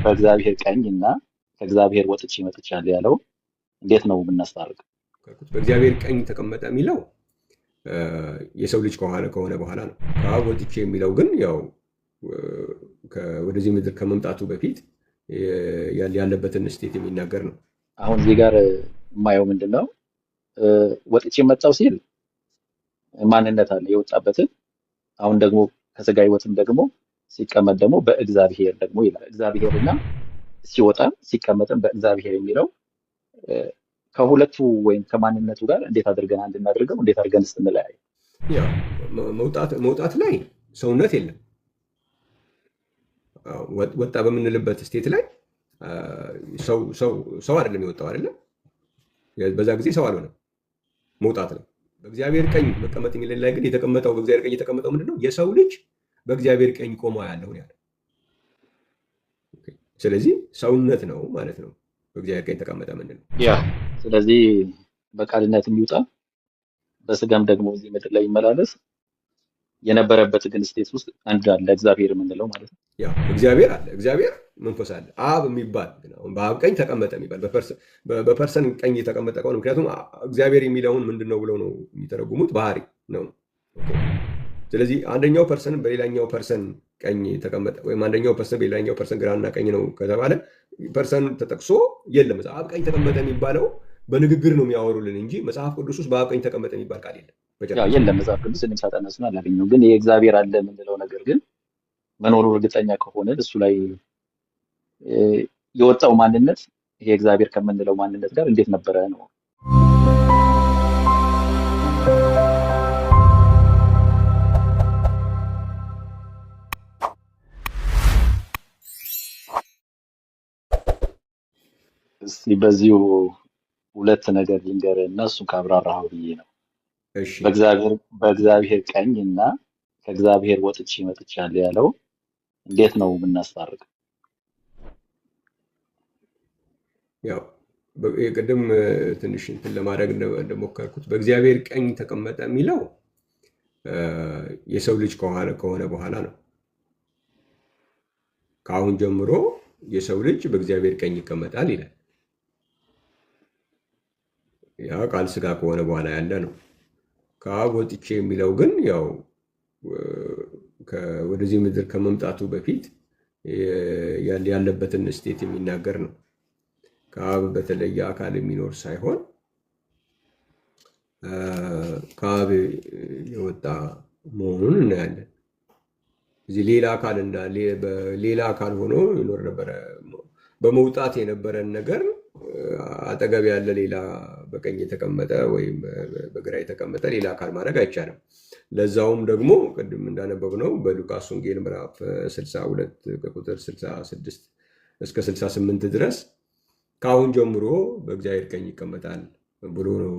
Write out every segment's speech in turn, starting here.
በእግዚአብሔር ቀኝና ከእግዚአብሔር ወጥቼ መጥቻለሁ ያለው እንዴት ነው የምናስታርቀው? በእግዚአብሔር ቀኝ ተቀመጠ የሚለው የሰው ልጅ ከሆነ በኋላ ነው። ከአብ ወጥቼ የሚለው ግን ያው ወደዚህ ምድር ከመምጣቱ በፊት ያለበትን ስቴት የሚናገር ነው። አሁን እዚህ ጋር የማየው ምንድነው ወጥቼ መጣው ሲል ማንነት አለ የወጣበትን። አሁን ደግሞ ከስጋ ህይወትም ደግሞ ሲቀመጥ ደግሞ በእግዚአብሔር ደግሞ ይላል። እግዚአብሔርና ሲወጣ ሲቀመጥም በእግዚአብሔር የሚለው ከሁለቱ ወይም ከማንነቱ ጋር እንዴት አድርገን አንድ እናድርገው? እንዴት አድርገን እንለያይ? ያው መውጣት ላይ ሰውነት የለም። ወጣ በምንልበት ስቴት ላይ ሰው አይደለም የወጣው አይደለም። በዛ ጊዜ ሰው አልሆነም፣ መውጣት ነው። በእግዚአብሔር ቀኝ መቀመጥ የሚል ላይ ግን የተቀመጠው በእግዚአብሔር ቀኝ የተቀመጠው ምንድነው? የሰው ልጅ በእግዚአብሔር ቀኝ ቆሞ ያለው ያለ። ስለዚህ ሰውነት ነው ማለት ነው። በእግዚአብሔር ቀኝ ተቀመጠ ምንድነው? ያ ስለዚህ በቃልነት የሚወጣ በስጋም ደግሞ እዚህ ምድር ላይ ይመላለስ የነበረበት ግን ስቴት ውስጥ አንድ አለ እግዚአብሔር የምንለው ማለት ነው። ያ እግዚአብሔር አለ፣ እግዚአብሔር መንፈስ አለ። አብ የሚባል በአብ ቀኝ ተቀመጠ የሚባል በፐርሰን ቀኝ የተቀመጠ ከሆነ ምክንያቱም እግዚአብሔር የሚለውን ምንድነው ብለው ነው የሚተረጉሙት? ባህሪ ነው። ስለዚህ አንደኛው ፐርሰን በሌላኛው ፐርሰን ቀኝ ተቀመጠ ወይም አንደኛው ፐርሰን በሌላኛው ፐርሰን ግራና ቀኝ ነው ከተባለ ፐርሰን ተጠቅሶ የለም። አብ ቀኝ ተቀመጠ የሚባለው በንግግር ነው የሚያወሩልን እንጂ መጽሐፍ ቅዱስ ውስጥ በአብ ቀኝ ተቀመጠ የሚባል ቃል የለም። የለም መጽሐፍ ቅዱስ እኔም ሳጠና እሱን አላገኘሁም። ግን የእግዚአብሔር አለ የምንለው ነገር ግን መኖሩ እርግጠኛ ከሆነ እሱ ላይ የወጣው ማንነት ይሄ እግዚአብሔር ከምንለው ማንነት ጋር እንዴት ነበረ ነው። እስቲ በዚሁ ሁለት ነገር ልንገርህ እና እሱን ካብራራኸው ብዬ ነው። በእግዚአብሔር ቀኝ እና ከእግዚአብሔር ወጥቼ መጥቻለሁ ያለው እንዴት ነው የምናስታርቀው? ያው ቅድም ትንሽ እንትን ለማድረግ እንደሞከርኩት በእግዚአብሔር ቀኝ ተቀመጠ የሚለው የሰው ልጅ ከሆነ በኋላ ነው። ከአሁን ጀምሮ የሰው ልጅ በእግዚአብሔር ቀኝ ይቀመጣል ይላል። ያ ቃል ስጋ ከሆነ በኋላ ያለ ነው። ከአብ ወጥቼ የሚለው ግን ያው ወደዚህ ምድር ከመምጣቱ በፊት ያለበትን ስቴት የሚናገር ነው። ከአብ በተለየ አካል የሚኖር ሳይሆን ከአብ የወጣ መሆኑን እናያለን። እዚህ ሌላ አካል እንዳለ ሌላ አካል ሆኖ ይኖር ነበረ። በመውጣት የነበረን ነገር አጠገብ ያለ ሌላ በቀኝ የተቀመጠ ወይም በግራ የተቀመጠ ሌላ አካል ማድረግ አይቻልም። ለዛውም ደግሞ ቅድም እንዳነበብነው በሉቃስ ወንጌል ምዕራፍ 62 ከቁጥር 66 እስከ 68 ድረስ ከአሁን ጀምሮ በእግዚአብሔር ቀኝ ይቀመጣል ብሎ ነው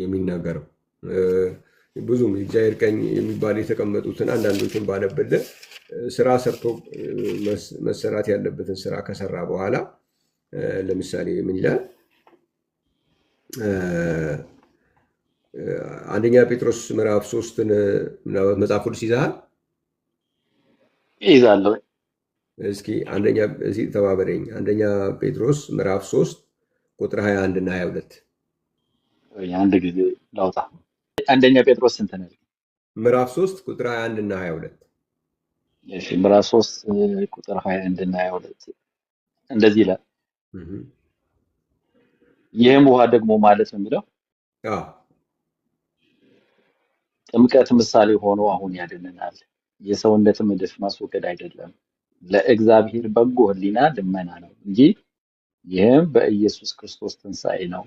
የሚናገረው። ብዙም የእግዚአብሔር ቀኝ የሚባል የተቀመጡትን አንዳንዶችን ባነብልህ ስራ ሰርቶ መሰራት ያለበትን ስራ ከሰራ በኋላ ለምሳሌ ምን ይላል? አንደኛ ጴጥሮስ ምዕራፍ 3ን መጽሐፍ ቅዱስ ይዘሃል? ይዛለሁ። እስኪ እዚህ ተባበረኝ። አንደኛ ጴጥሮስ ምዕራፍ 3 ቁጥር 21 እና 22 አንድ ጊዜ ላውጣ። አንደኛ ጴጥሮስ ስንት ነው? ምዕራፍ 3 ቁጥር 21 እና 22። እሺ ምዕራፍ 3 ቁጥር 21 እና 22 እንደዚህ ይላል። ይህም ውሃ ደግሞ ማለት ነው የሚለው ጥምቀት ምሳሌ ሆኖ አሁን ያድነናል። የሰውነትም እድፍ ማስወገድ አይደለም፣ ለእግዚአብሔር በጎ ሕሊና ልመና ነው እንጂ ይህም በኢየሱስ ክርስቶስ ትንሣኤ ነው።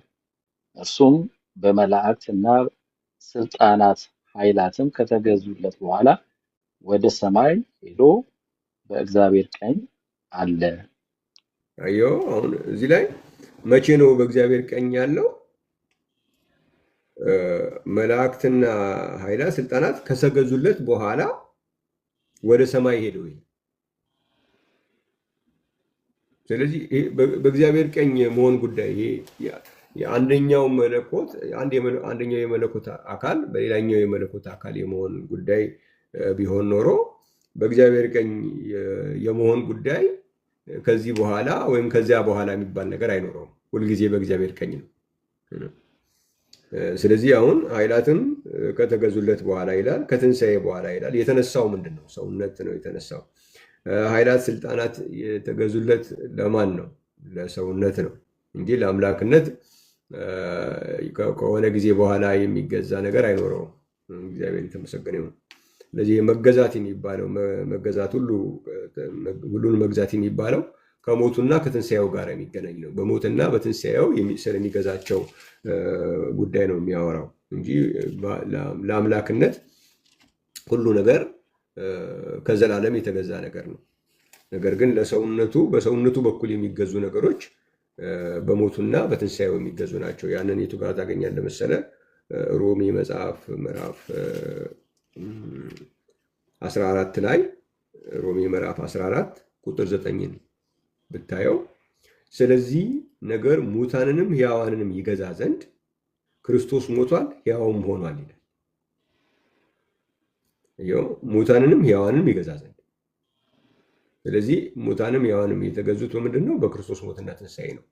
እርሱም በመላእክትና ስልጣናት ኃይላትም ከተገዙለት በኋላ ወደ ሰማይ ሄዶ በእግዚአብሔር ቀኝ አለ። አዮ አሁን እዚህ ላይ መቼ ነው በእግዚአብሔር ቀኝ ያለው? መላእክትና ኃይላት ስልጣናት ከሰገዙለት በኋላ ወደ ሰማይ ሄደው። ስለዚህ በእግዚአብሔር ቀኝ መሆን ጉዳይ አንደኛው መለኮት አንደኛው የመለኮት አካል በሌላኛው የመለኮት አካል የመሆን ጉዳይ ቢሆን ኖሮ በእግዚአብሔር ቀኝ የመሆን ጉዳይ ከዚህ በኋላ ወይም ከዚያ በኋላ የሚባል ነገር አይኖረውም። ሁልጊዜ በእግዚአብሔር ቀኝ ነው። ስለዚህ አሁን ኃይላትም ከተገዙለት በኋላ ይላል፣ ከትንሣኤ በኋላ ይላል። የተነሳው ምንድን ነው? ሰውነት ነው የተነሳው። ኃይላት፣ ስልጣናት የተገዙለት ለማን ነው? ለሰውነት ነው እንጂ ለአምላክነት ከሆነ ጊዜ በኋላ የሚገዛ ነገር አይኖረውም። እግዚአብሔር የተመሰገነ ይሁን። ስለዚህ መገዛት የሚባለው መገዛት ሁሉን መግዛት የሚባለው ከሞቱና ከትንሣኤው ጋር የሚገናኝ ነው። በሞትና በትንሣኤው ስለሚገዛቸው ጉዳይ ነው የሚያወራው እንጂ ለአምላክነት ሁሉ ነገር ከዘላለም የተገዛ ነገር ነው። ነገር ግን በሰውነቱ በኩል የሚገዙ ነገሮች በሞቱና በትንሣኤው የሚገዙ ናቸው። ያንን የቱ ጋር ታገኛለህ መሰለህ? ሮሜ መጽሐፍ ምዕራፍ 14 ላይ ሮሜ ምዕራፍ 14 ቁጥር 9 ብታየው፣ ስለዚህ ነገር ሙታንንም ሕያዋንንም ይገዛ ዘንድ ክርስቶስ ሞቷል ሕያውም ሆኗል ይላል። ሙታንንም ሕያዋንንም ይገዛ ዘንድ። ስለዚህ ሙታንም ሕያዋንም የተገዙት በምንድን ነው? በክርስቶስ ሞትና ትንሣኤ ነው።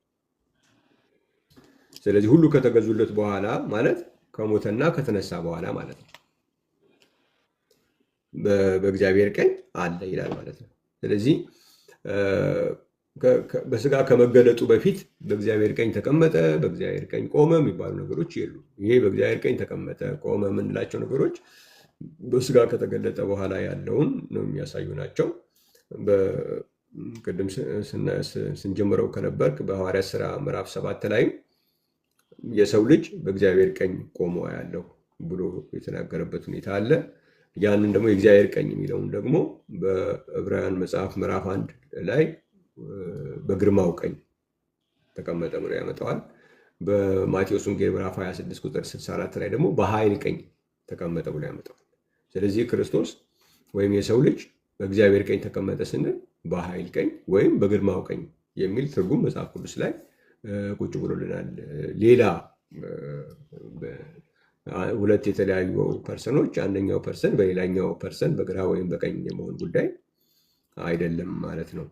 ስለዚህ ሁሉ ከተገዙለት በኋላ ማለት ከሞተና ከተነሳ በኋላ ማለት ነው። በእግዚአብሔር ቀኝ አለ ይላል ማለት ነው። ስለዚህ በስጋ ከመገለጡ በፊት በእግዚአብሔር ቀኝ ተቀመጠ፣ በእግዚአብሔር ቀኝ ቆመ የሚባሉ ነገሮች የሉ። ይሄ በእግዚአብሔር ቀኝ ተቀመጠ፣ ቆመ የምንላቸው ነገሮች በስጋ ከተገለጠ በኋላ ያለውን ነው የሚያሳዩ ናቸው። ቅድም ስንጀምረው ከነበርክ በሐዋርያት ሥራ ምዕራፍ 7 ላይም የሰው ልጅ በእግዚአብሔር ቀኝ ቆሞ ያለው ብሎ የተናገረበት ሁኔታ አለ። ያንን ደግሞ የእግዚአብሔር ቀኝ የሚለውን ደግሞ በዕብራውያን መጽሐፍ ምዕራፍ 1 ላይ በግርማው ቀኝ ተቀመጠ ብሎ ያመጣዋል። በማቴዎስ ወንጌል ምዕራፍ 26 ቁጥር 64 ላይ ደግሞ በኃይል ቀኝ ተቀመጠ ብሎ ያመጣዋል። ስለዚህ ክርስቶስ ወይም የሰው ልጅ በእግዚአብሔር ቀኝ ተቀመጠ ስንል በኃይል ቀኝ ወይም በግርማው ቀኝ የሚል ትርጉም መጽሐፍ ቅዱስ ላይ ቁጭ ብሎልናል። ሌላ ሁለት የተለያዩ ፐርሰኖች አንደኛው ፐርሰን በሌላኛው ፐርሰን በግራ ወይም በቀኝ የመሆን ጉዳይ አይደለም ማለት ነው።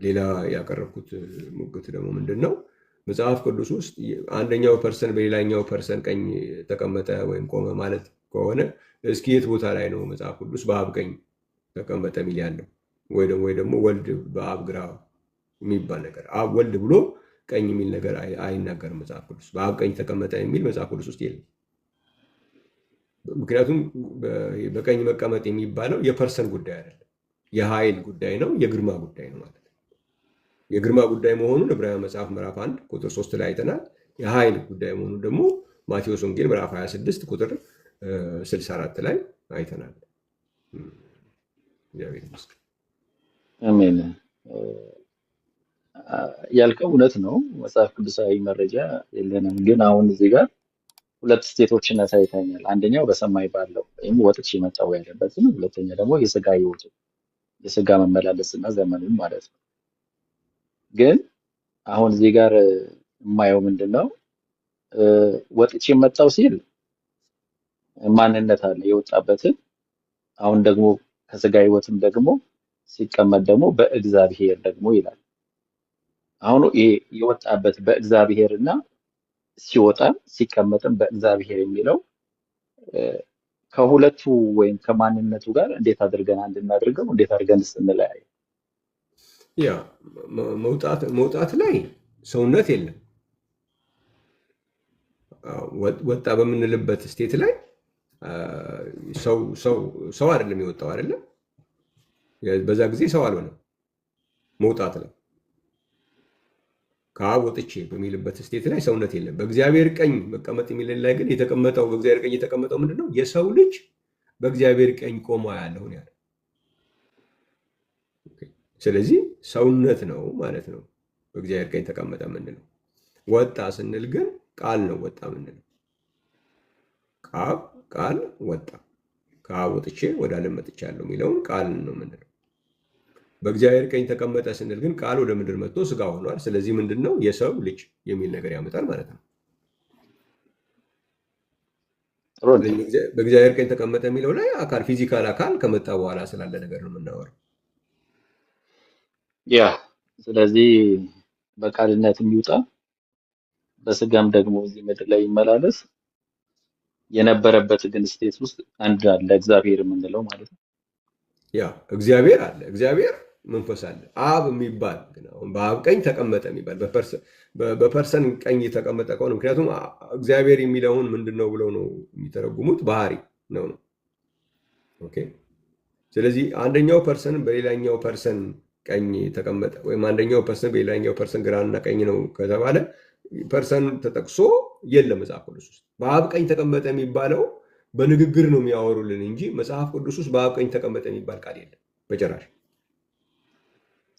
ሌላ ያቀረብኩት ሙግት ደግሞ ምንድን ነው? መጽሐፍ ቅዱስ ውስጥ አንደኛው ፐርሰን በሌላኛው ፐርሰን ቀኝ ተቀመጠ ወይም ቆመ ማለት ከሆነ እስኪ የት ቦታ ላይ ነው መጽሐፍ ቅዱስ በአብ ቀኝ ተቀመጠ የሚል ያለው? ወይ ደግሞ ወልድ በአብ ግራ የሚባል ነገር አብ ወልድ ብሎ ቀኝ የሚል ነገር አይናገርም መጽሐፍ ቅዱስ። በአብ ቀኝ ተቀመጠ የሚል መጽሐፍ ቅዱስ ውስጥ የለም። ምክንያቱም በቀኝ መቀመጥ የሚባለው የፐርሰን ጉዳይ አይደለም፣ የኃይል ጉዳይ ነው፣ የግርማ ጉዳይ ነው ማለት ነው። የግርማ ጉዳይ መሆኑን ዕብራውያን መጽሐፍ ምዕራፍ 1 ቁጥር 3 ላይ አይተናል። የኃይል ጉዳይ መሆኑን ደግሞ ማቴዎስ ወንጌል ምዕራፍ 26 ቁጥር 64 ላይ አይተናል። እግዚአብሔር ይመስገን። አሜን። ያልከው እውነት ነው። መጽሐፍ ቅዱሳዊ መረጃ የለንም፣ ግን አሁን እዚህ ጋር ሁለት ስቴቶችን አሳይተኛል። አንደኛው በሰማይ ባለው ወይም ወጥቼ መጣሁ ያለበትን፣ ሁለተኛ ደግሞ የስጋ ህይወት የስጋ መመላለስና ዘመኑን ማለት ነው። ግን አሁን እዚህ ጋር የማየው ምንድን ነው? ወጥቼ መጣሁ ሲል ማንነት አለ የወጣበትን። አሁን ደግሞ ከስጋ ህይወትም ደግሞ ሲቀመጥ ደግሞ በእግዚአብሔር ደግሞ ይላል። አሁን ይሄ የወጣበት በእግዚአብሔር እና ሲወጣ ሲቀመጥም በእግዚአብሔር የሚለው ከሁለቱ ወይም ከማንነቱ ጋር እንዴት አድርገን አንድ እናድርገው? እንዴት አድርገን እንለያይ? ያ መውጣት ላይ ሰውነት የለም። ወጣ በምንልበት ስቴት ላይ ሰው አይደለም የወጣው አይደለም። በዛ ጊዜ ሰው አልሆነም። መውጣት ላይ ከአብ ወጥቼ በሚልበት ስቴት ላይ ሰውነት የለም። በእግዚአብሔር ቀኝ መቀመጥ የሚል ላይ ግን የተቀመጠው በእግዚአብሔር ቀኝ የተቀመጠው ምንድነው? የሰው ልጅ በእግዚአብሔር ቀኝ ቆሞ ያለውን ያለ። ስለዚህ ሰውነት ነው ማለት ነው። በእግዚአብሔር ቀኝ ተቀመጠ ምንድነው? ወጣ ስንል ግን ቃል ነው ወጣ ምንድነው? ቃል ወጣ። ከአብ ወጥቼ ወደ ዓለም መጥቻለሁ የሚለውን ቃል ነው ምንድነው? በእግዚአብሔር ቀኝ ተቀመጠ ስንል ግን ቃል ወደ ምድር መጥቶ ስጋ ሆኗል። ስለዚህ ምንድነው? የሰው ልጅ የሚል ነገር ያመጣል ማለት ነው። በእግዚአብሔር ቀኝ ተቀመጠ የሚለው ላይ አካል ፊዚካል አካል ከመጣ በኋላ ስላለ ነገር ነው የምናወራው። ያ ስለዚህ በቃልነት የሚውጣ በስጋም ደግሞ እዚህ ምድር ላይ ይመላለስ የነበረበት ግን ስቴት ውስጥ አንድ አለ እግዚአብሔር የምንለው ማለት ነው። ያ እግዚአብሔር አለ፣ እግዚአብሔር መንፈስ አለ። አብ የሚባል ግን አሁን በአብ ቀኝ ተቀመጠ የሚባል በፐርሰን ቀኝ የተቀመጠ ከሆነ ምክንያቱም እግዚአብሔር የሚለውን ምንድን ነው ብለው ነው የሚተረጉሙት? ባህሪ ነው ነው። ኦኬ። ስለዚህ አንደኛው ፐርሰን በሌላኛው ፐርሰን ቀኝ ተቀመጠ ወይም አንደኛው ፐርሰን በሌላኛው ፐርሰን ግራና ቀኝ ነው ከተባለ ፐርሰን ተጠቅሶ የለም መጽሐፍ ቅዱስ ውስጥ። በአብ ቀኝ ተቀመጠ የሚባለው በንግግር ነው የሚያወሩልን እንጂ መጽሐፍ ቅዱስ ውስጥ በአብ ቀኝ ተቀመጠ የሚባል ቃል የለም በጭራሽ።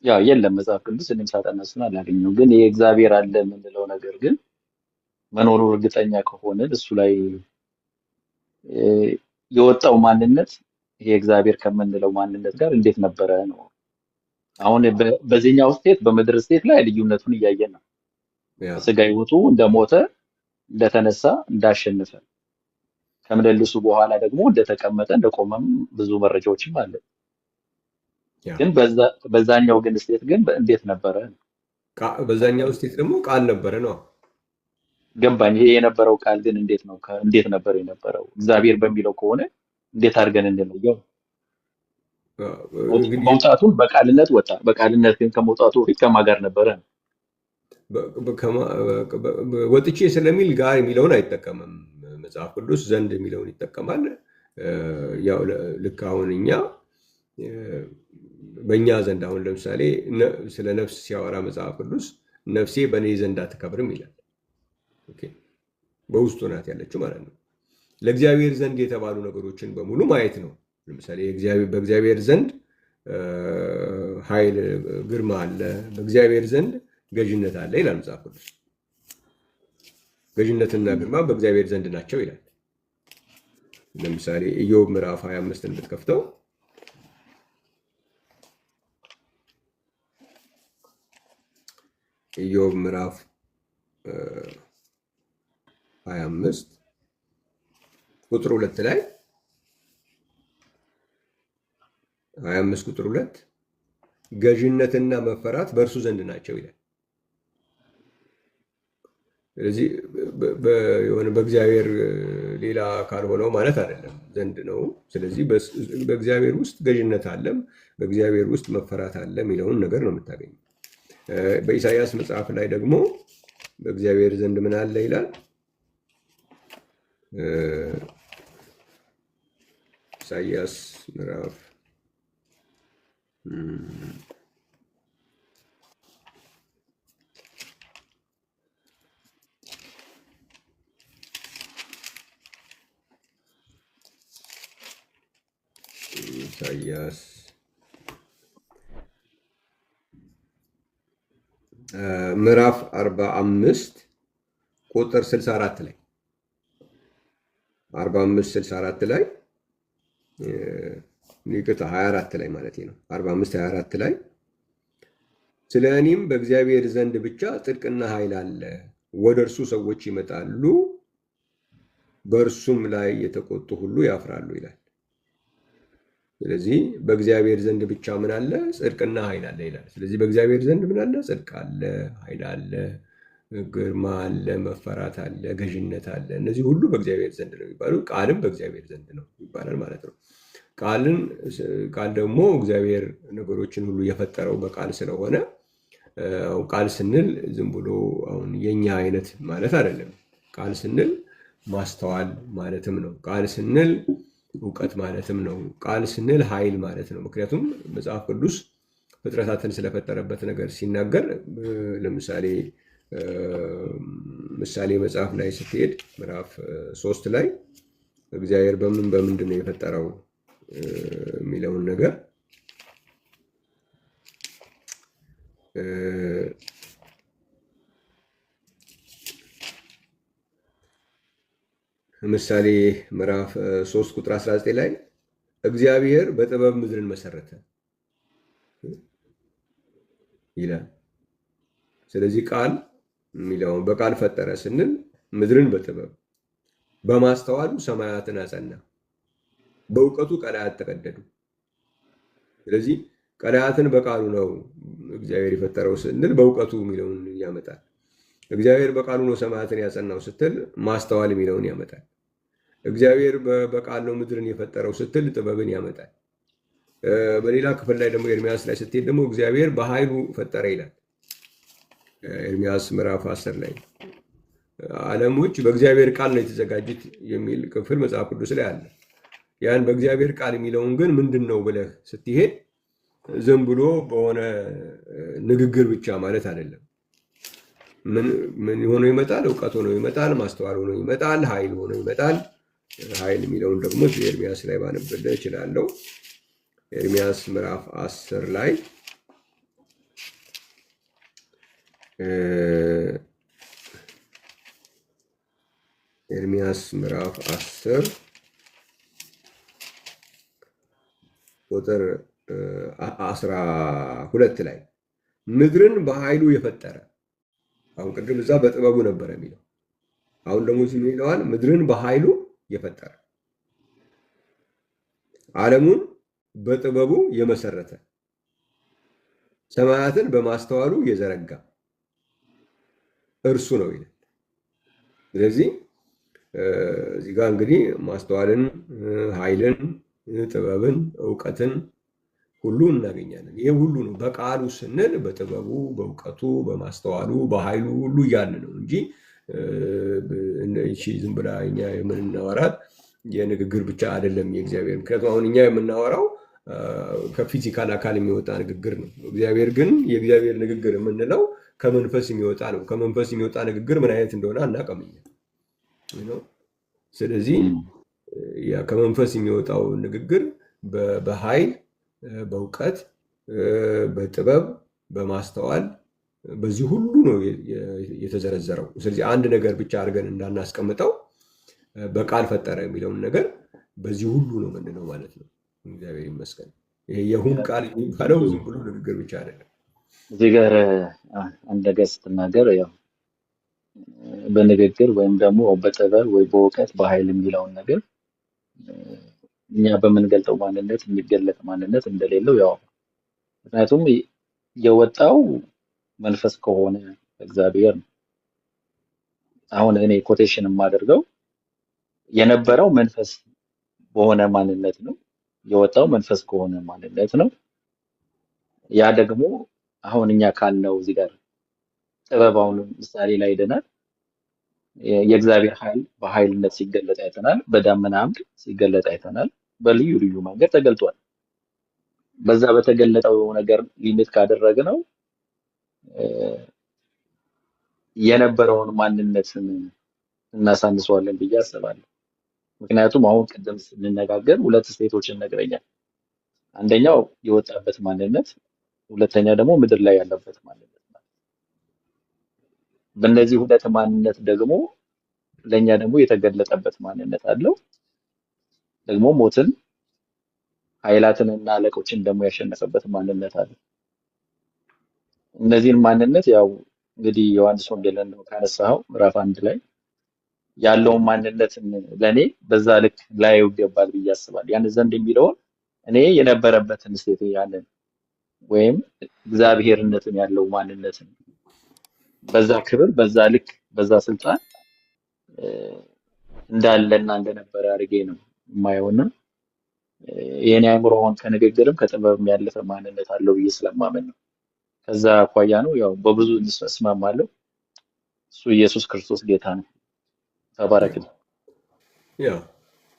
ያ የለም መጽሐፍ ቅዱስ እኔም ሳጠና እሱን አላገኘሁም። ግን ይሄ እግዚአብሔር አለ የምንለው ነገር ግን መኖሩ እርግጠኛ ከሆነ እሱ ላይ የወጣው ማንነት ይሄ እግዚአብሔር ከምንለው ማንነት ጋር እንዴት ነበረ ነው። አሁን በዚህኛው ስቴት በምድር ስቴት ላይ ልዩነቱን እያየን ነው። በስጋ ሕይወቱ እንደሞተ እንደተነሳ እንዳሸነፈ ከምልልሱ በኋላ ደግሞ እንደተቀመጠ እንደቆመም ብዙ መረጃዎችም አለ። ግን በዛኛው ግን ስቴት ግን እንዴት ነበረ? በዛኛው ስቴት ደግሞ ቃል ነበረ ነው። ገባኝ። ይሄ የነበረው ቃል ግን እንዴት ነው? እንዴት ነበር የነበረው? እግዚአብሔር በሚለው ከሆነ እንዴት አድርገን እንለየው? መውጣቱን በቃልነት ወጣ። በቃልነት ግን ከመውጣቱ በፊት ከማን ጋር ነበረ? ወጥቼ ስለሚል ጋር የሚለውን አይጠቀምም መጽሐፍ ቅዱስ፣ ዘንድ የሚለውን ይጠቀማል። ያው ልክ አሁን እኛ በእኛ ዘንድ አሁን ለምሳሌ ስለ ነፍስ ሲያወራ መጽሐፍ ቅዱስ ነፍሴ በእኔ ዘንድ አትከብርም ይላል። በውስጡ ናት ያለችው ማለት ነው። ለእግዚአብሔር ዘንድ የተባሉ ነገሮችን በሙሉ ማየት ነው። ለምሳሌ በእግዚአብሔር ዘንድ ኃይል፣ ግርማ አለ፣ በእግዚአብሔር ዘንድ ገዥነት አለ ይላል መጽሐፍ ቅዱስ። ገዥነትና ግርማ በእግዚአብሔር ዘንድ ናቸው ይላል። ለምሳሌ ኢዮብ ምዕራፍ 25 ብትከፍተው ኢዮብ ምዕራፍ 25 ቁጥር 2 ላይ 25 ቁጥር 2 ገዥነትና መፈራት በእርሱ ዘንድ ናቸው ይላል። ስለዚህ የሆነ በእግዚአብሔር ሌላ አካል ሆነው ማለት አይደለም፣ ዘንድ ነው። ስለዚህ በእግዚአብሔር ውስጥ ገዥነት አለም፣ በእግዚአብሔር ውስጥ መፈራት አለ የሚለውን ነገር ነው የምታገኘው። በኢሳይያስ መጽሐፍ ላይ ደግሞ በእግዚአብሔር ዘንድ ምን አለ ይላል። ኢሳይያስ ምዕራፍ ኢሳይያስ ምዕራፍ 45 ቁጥር 64 ላይ 45 64 ላይ ይቅርታ 24 ላይ ማለት ነው። 45 24 ላይ ስለ እኔም በእግዚአብሔር ዘንድ ብቻ ጽድቅና ኃይል አለ፣ ወደ እርሱ ሰዎች ይመጣሉ፣ በእርሱም ላይ የተቆጡ ሁሉ ያፍራሉ ይላል። ስለዚህ በእግዚአብሔር ዘንድ ብቻ ምን አለ? ጽድቅና ኃይል አለ ይላል። ስለዚህ በእግዚአብሔር ዘንድ ምን አለ? ጽድቅ አለ፣ ኃይል አለ፣ ግርማ አለ፣ መፈራት አለ፣ ገዥነት አለ። እነዚህ ሁሉ በእግዚአብሔር ዘንድ ነው የሚባሉ። ቃልም በእግዚአብሔር ዘንድ ነው ይባላል ማለት ነው። ቃል ደግሞ እግዚአብሔር ነገሮችን ሁሉ የፈጠረው በቃል ስለሆነ ቃል ስንል ዝም ብሎ አሁን የኛ አይነት ማለት አይደለም። ቃል ስንል ማስተዋል ማለትም ነው። ቃል ስንል እውቀት ማለትም ነው። ቃል ስንል ኃይል ማለት ነው። ምክንያቱም መጽሐፍ ቅዱስ ፍጥረታትን ስለፈጠረበት ነገር ሲናገር ለምሳሌ ምሳሌ መጽሐፍ ላይ ስትሄድ ምዕራፍ 3 ላይ እግዚአብሔር በምንድን ነው የፈጠረው የሚለውን ነገር ምሳሌ ምዕራፍ 3 ቁጥር 19 ላይ እግዚአብሔር በጥበብ ምድርን መሰረተ ይላል። ስለዚህ ቃል የሚለውን በቃል ፈጠረ ስንል ምድርን በጥበብ በማስተዋሉ ሰማያትን አጸና፣ በእውቀቱ ቀላያት ተቀደዱ። ስለዚህ ቀላያትን በቃሉ ነው እግዚአብሔር የፈጠረው ስንል በእውቀቱ የሚለውን ያመጣል። እግዚአብሔር በቃሉ ነው ሰማያትን ያጸናው ስትል ማስተዋል የሚለውን ያመጣል። እግዚአብሔር በቃል ነው ምድርን የፈጠረው ስትል ጥበብን ያመጣል። በሌላ ክፍል ላይ ደግሞ ኤርሚያስ ላይ ስትሄድ ደግሞ እግዚአብሔር በኃይሉ ፈጠረ ይላል። ኤርሚያስ ምዕራፍ 10 ላይ ዓለሞች በእግዚአብሔር ቃል ነው የተዘጋጁት የሚል ክፍል መጽሐፍ ቅዱስ ላይ አለ። ያን በእግዚአብሔር ቃል የሚለውን ግን ምንድን ነው ብለህ ስትሄድ ዝም ብሎ በሆነ ንግግር ብቻ ማለት አይደለም። ምን ሆኖ ይመጣል? እውቀት ሆኖ ይመጣል። ማስተዋል ሆኖ ይመጣል። ኃይል ሆኖ ይመጣል። ኃይል የሚለውን ደግሞ ኤርሚያስ ላይ ባነብልህ እችላለሁ። ኤርሚያስ ምዕራፍ 10 ላይ ኤርሚያስ ምዕራፍ 10 ቁጥር 12 ላይ ምድርን በኃይሉ የፈጠረ፣ አሁን ቅድም እዛ በጥበቡ ነበረ የሚለው፣ አሁን ደግሞ ሲሉ ይለዋል ምድርን በኃይሉ የፈጠረ፣ ዓለሙን በጥበቡ የመሰረተ፣ ሰማያትን በማስተዋሉ የዘረጋ እርሱ ነው ይላል። ስለዚህ እዚህ ጋር እንግዲህ ማስተዋልን፣ ኃይልን፣ ጥበብን፣ እውቀትን ሁሉ እናገኛለን። ይህ ሁሉ ነው በቃሉ ስንል በጥበቡ፣ በእውቀቱ፣ በማስተዋሉ፣ በኃይሉ ሁሉ እያለ ነው እንጂ ዝም ብላ እኛ የምናወራት የንግግር ብቻ አይደለም የእግዚአብሔር። ምክንያቱም አሁን እኛ የምናወራው ከፊዚካል አካል የሚወጣ ንግግር ነው። እግዚአብሔር ግን የእግዚአብሔር ንግግር የምንለው ከመንፈስ የሚወጣ ነው። ከመንፈስ የሚወጣ ንግግር ምን አይነት እንደሆነ አናውቅም። ስለዚህ ከመንፈስ የሚወጣው ንግግር በኃይል፣ በእውቀት፣ በጥበብ፣ በማስተዋል በዚህ ሁሉ ነው የተዘረዘረው። ስለዚህ አንድ ነገር ብቻ አድርገን እንዳናስቀምጠው በቃል ፈጠረ የሚለውን ነገር በዚህ ሁሉ ነው ምንድነው ማለት ነው። እግዚአብሔር ይመስገን። ይሄ የሁን ቃል የሚባለው ዝም ብሎ ንግግር ብቻ አይደለም። እዚህ ጋር አንድ ነገር ስትናገር ያው በንግግር ወይም ደግሞ በጥበብ ወይ በእውቀት በኃይል የሚለውን ነገር እኛ በምንገልጠው ማንነት የሚገለጥ ማንነት እንደሌለው ያው ምክንያቱም የወጣው መንፈስ ከሆነ እግዚአብሔር ነው። አሁን እኔ ኮቴሽን የማደርገው የነበረው መንፈስ በሆነ ማንነት ነው፣ የወጣው መንፈስ ከሆነ ማንነት ነው። ያ ደግሞ አሁን እኛ ካልነው እዚህ ጋር ጥበባውን ምሳሌ ላይ ሄደናል። የእግዚአብሔር ኃይል በኃይልነት ሲገለጥ አይተናል። በዳመና አምድ ሲገለጥ አይተናል። በልዩ ልዩ መንገድ ተገልጧል። በዛ በተገለጠው ነገር ሊሚት ካደረግነው የነበረውን ማንነትን እናሳንሰዋለን ብዬ አስባለሁ። ምክንያቱም አሁን ቅድም ስንነጋገር ሁለት ስቴቶችን ነግረኛል። አንደኛው የወጣበት ማንነት፣ ሁለተኛ ደግሞ ምድር ላይ ያለበት ማንነት። በእነዚህ ሁለት ማንነት ደግሞ ለኛ ደግሞ የተገለጠበት ማንነት አለው። ደግሞ ሞትን፣ ኃይላትንና አለቆችን ደግሞ ያሸነፈበት ማንነት አለ። እነዚህን ማንነት ያው እንግዲህ ዮሐንስ ወንጌልን ነው ካነሳው ምዕራፍ 1 ላይ ያለውን ማንነት ለኔ በዛ ልክ ላይ ይገባል ብዬ አስባለሁ። ያን ዘንድ የሚለውን እኔ የነበረበትን ስቴት ያለን ወይም እግዚአብሔርነትን ያለው ማንነትን በዛ ክብር፣ በዛ ልክ፣ በዛ ስልጣን እንዳለና እንደነበረ አድርጌ ነው የማየውና የኔ አእምሮውን ከንግግርም ከጥበብም ያለፈ ማንነት አለው ብዬ ስለማመን ነው። ከዛ አኳያ ነው ያው በብዙ እስማማለሁ። እሱ ኢየሱስ ክርስቶስ ጌታ ነው። ተባረክ። ያው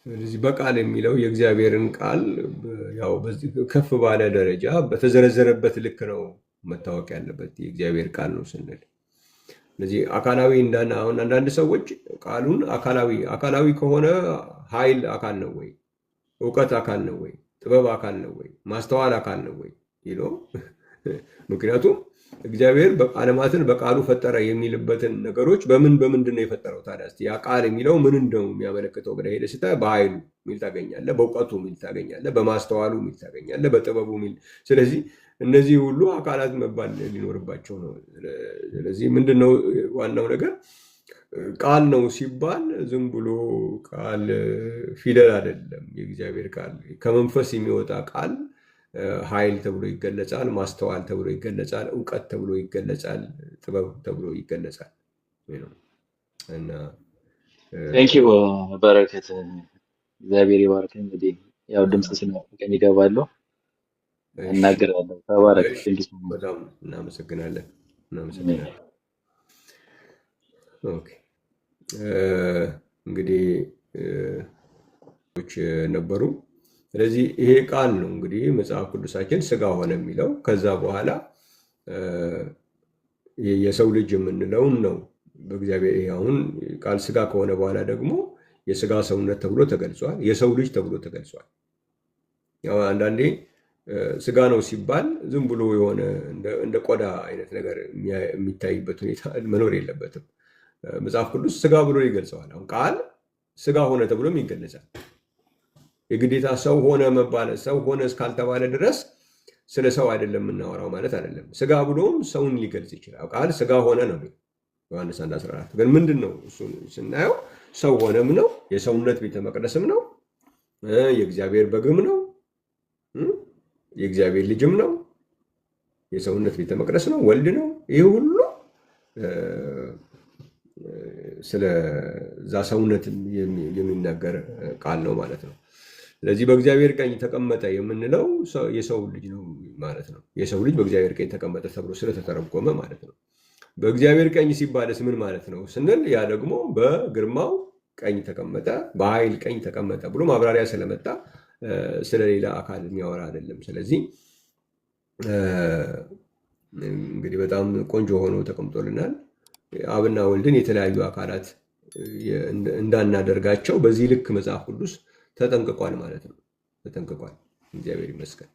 ስለዚህ በቃል የሚለው የእግዚአብሔርን ቃል ያው በዚህ ከፍ ባለ ደረጃ በተዘረዘረበት ልክ ነው መታወቅ ያለበት የእግዚአብሔር ቃል ነው ስንል። ስለዚህ አካላዊ አሁን አንዳንድ ሰዎች ቃሉን አካላዊ ከሆነ ኃይል አካል ነው ወይ? እውቀት አካል ነው ወይ? ጥበብ አካል ነው ወይ? ማስተዋል አካል ነው ወይ ይለው። ምክንያቱም እግዚአብሔር ዓለማትን በቃሉ ፈጠረ የሚልበትን ነገሮች በምንድን ነው የፈጠረው ታዲያ? እስኪ ያ ቃል የሚለው ምን እንደው የሚያመለክተው ብለህ ሄደህ ስታይ በኃይሉ የሚል ታገኛለህ፣ በእውቀቱ የሚል ታገኛለህ፣ በማስተዋሉ የሚል ታገኛለህ፣ በጥበቡ የሚል። ስለዚህ እነዚህ ሁሉ አካላት መባል ሊኖርባቸው ነው። ስለዚህ ምንድን ነው ዋናው ነገር? ቃል ነው ሲባል ዝም ብሎ ቃል ፊደል አይደለም። የእግዚአብሔር ቃል ከመንፈስ የሚወጣ ቃል ኃይል ተብሎ ይገለጻል፣ ማስተዋል ተብሎ ይገለጻል፣ እውቀት ተብሎ ይገለጻል፣ ጥበብ ተብሎ ይገለጻል እና ቴንክ ዩ በረከት፣ እግዚአብሔር ይባርክ። እንግዲህ ያው ድምፅ ስናቀኝ ይገባለሁ እናገራለሁ። ተባረክ። በጣም እናመሰግናለን። ኦኬ እንግዲህ ነበሩ። ስለዚህ ይሄ ቃል ነው እንግዲህ መጽሐፍ ቅዱሳችን ስጋ ሆነ የሚለው። ከዛ በኋላ የሰው ልጅ የምንለውን ነው በእግዚአብሔር አሁን ቃል ስጋ ከሆነ በኋላ ደግሞ የስጋ ሰውነት ተብሎ ተገልጿል። የሰው ልጅ ተብሎ ተገልጿል። ያው አንዳንዴ ስጋ ነው ሲባል ዝም ብሎ የሆነ እንደ ቆዳ አይነት ነገር የሚታይበት ሁኔታ መኖር የለበትም። መጽሐፍ ቅዱስ ስጋ ብሎ ይገልጸዋል። አሁን ቃል ስጋ ሆነ ተብሎም ይገለጻል። የግዴታ ሰው ሆነ መባል ሰው ሆነ እስካልተባለ ድረስ ስለ ሰው አይደለም የምናወራው ማለት አይደለም። ስጋ ብሎም ሰውን ሊገልጽ ይችላል። ቃል ስጋ ሆነ ነው ዮሐንስ 1:14 ግን ምንድን ነው እሱን ስናየው ሰው ሆነም ነው፣ የሰውነት ቤተ መቅደስም ነው፣ የእግዚአብሔር በግም ነው፣ የእግዚአብሔር ልጅም ነው፣ የሰውነት ቤተ መቅደስ ነው፣ ወልድ ነው። ይህ ሁሉ ስለዛ ሰውነት የሚናገር ቃል ነው ማለት ነው። ስለዚህ በእግዚአብሔር ቀኝ ተቀመጠ የምንለው የሰው ልጅ ነው ማለት ነው። የሰው ልጅ በእግዚአብሔር ቀኝ ተቀመጠ ተብሎ ስለተተረጎመ ማለት ነው። በእግዚአብሔር ቀኝ ሲባልስ ምን ማለት ነው ስንል ያ ደግሞ በግርማው ቀኝ ተቀመጠ፣ በኃይል ቀኝ ተቀመጠ ብሎ ማብራሪያ ስለመጣ ስለሌላ አካል የሚያወራ አይደለም። ስለዚህ እንግዲህ በጣም ቆንጆ ሆኖ ተቀምጦልናል። አብና ወልድን የተለያዩ አካላት እንዳናደርጋቸው በዚህ ልክ መጽሐፍ ቅዱስ ተጠንቅቋል ማለት ነው። ተጠንቅቋል። እግዚአብሔር ይመስገን።